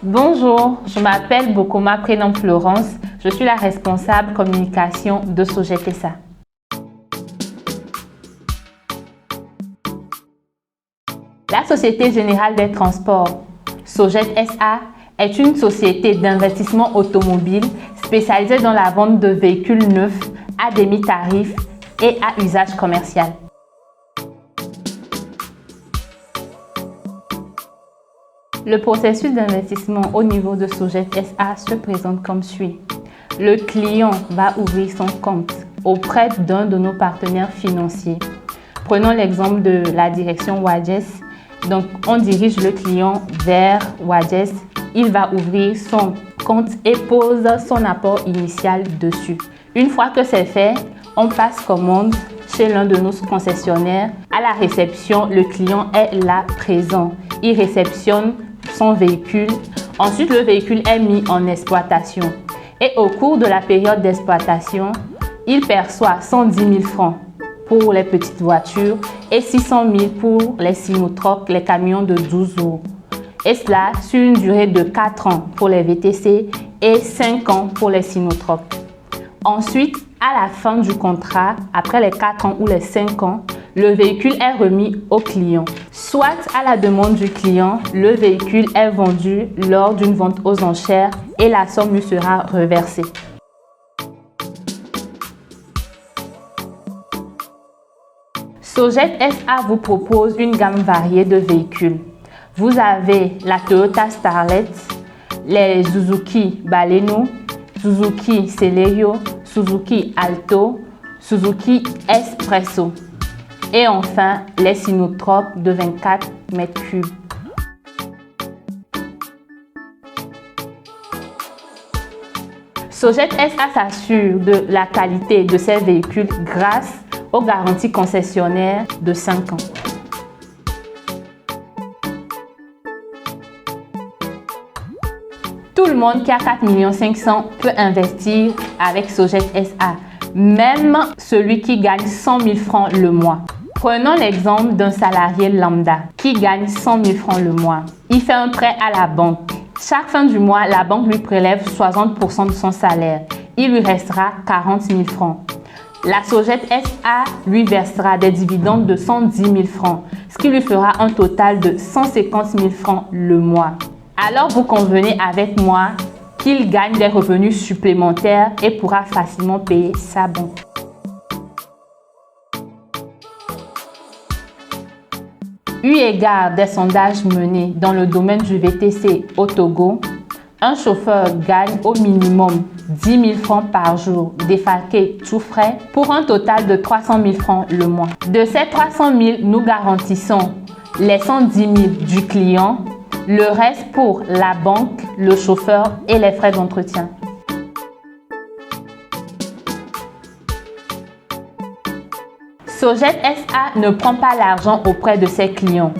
Bonjour, je m'appelle Bokoma prénom Florence. Je suis la responsable communication de Sojet SA. La Société Générale des Transports, Sojet SA, est une société d'investissement automobile spécialisée dans la vente de véhicules neufs à demi-tarif et à usage commercial. Le processus d'investissement au niveau de Sojet SA se présente comme suit. Le client va ouvrir son compte auprès d'un de nos partenaires financiers. Prenons l'exemple de la direction Wajes. Donc, on dirige le client vers Wajes. Il va ouvrir son compte et pose son apport initial dessus. Une fois que c'est fait, on passe commande chez l'un de nos concessionnaires. À la réception, le client est là présent. Il réceptionne son véhicule. Ensuite, le véhicule est mis en exploitation. Et au cours de la période d'exploitation, il perçoit 110 000 francs pour les petites voitures et 600 000 pour les sinotrocs, les camions de 12 roues. Et cela sur une durée de 4 ans pour les VTC et 5 ans pour les sinotrocs. Ensuite, à la fin du contrat, après les 4 ans ou les 5 ans, le véhicule est remis au client. Soit à la demande du client, le véhicule est vendu lors d'une vente aux enchères et la somme lui sera reversée. Sojet SA vous propose une gamme variée de véhicules. Vous avez la Toyota Starlet, les Suzuki Baleno, Suzuki Celerio, Suzuki Alto, Suzuki Espresso et enfin les sinotrocs de 24 m3. Sojet SA s'assure de la qualité de ses véhicules grâce aux garanties concessionnaires de 5 ans. Tout le monde qui a 4 500 000 peut investir avec Sojet SA, même celui qui gagne 100 000 francs le mois. Prenons l'exemple d'un salarié lambda qui gagne 100 000 francs le mois. Il fait un prêt à la banque. Chaque fin du mois, la banque lui prélève 60% de son salaire. Il lui restera 40 000 francs. La Sojet SA lui versera des dividendes de 110 000 francs, ce qui lui fera un total de 150 000 francs le mois. Alors vous convenez avec moi qu'il gagne des revenus supplémentaires et pourra facilement payer sa banque. Eu égard des sondages menés dans le domaine du VTC au Togo, un chauffeur gagne au minimum 10 000 francs par jour défalqués tout frais pour un total de 300 000 francs le mois. De ces 300 000, nous garantissons les 110 000 du client, le reste pour la banque, le chauffeur et les frais d'entretien. Sojet SA ne prend pas l'argent auprès de ses clients.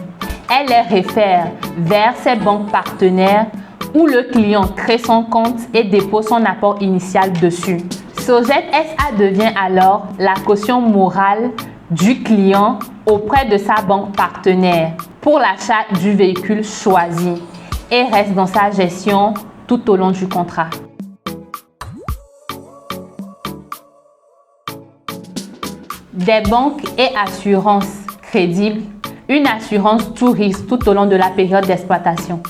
Elle les réfère vers ses banques partenaires où le client crée son compte et dépose son apport initial dessus. Sojet SA devient alors la caution morale du client auprès de sa banque partenaire pour l'achat du véhicule choisi et reste dans sa gestion tout au long du contrat. Des banques et assurances crédibles, une assurance tout risque tout au long de la période d'exploitation.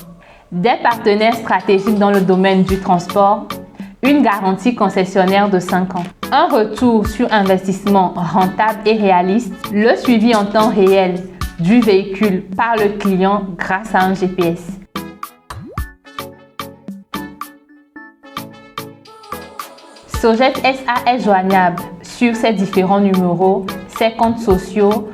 Des partenaires stratégiques dans le domaine du transport, une garantie concessionnaire de 5 ans, un retour sur investissement rentable et réaliste, le suivi en temps réel du véhicule par le client grâce à un GPS. Sojet SA est joignable sur ses différents numéros, ses comptes sociaux,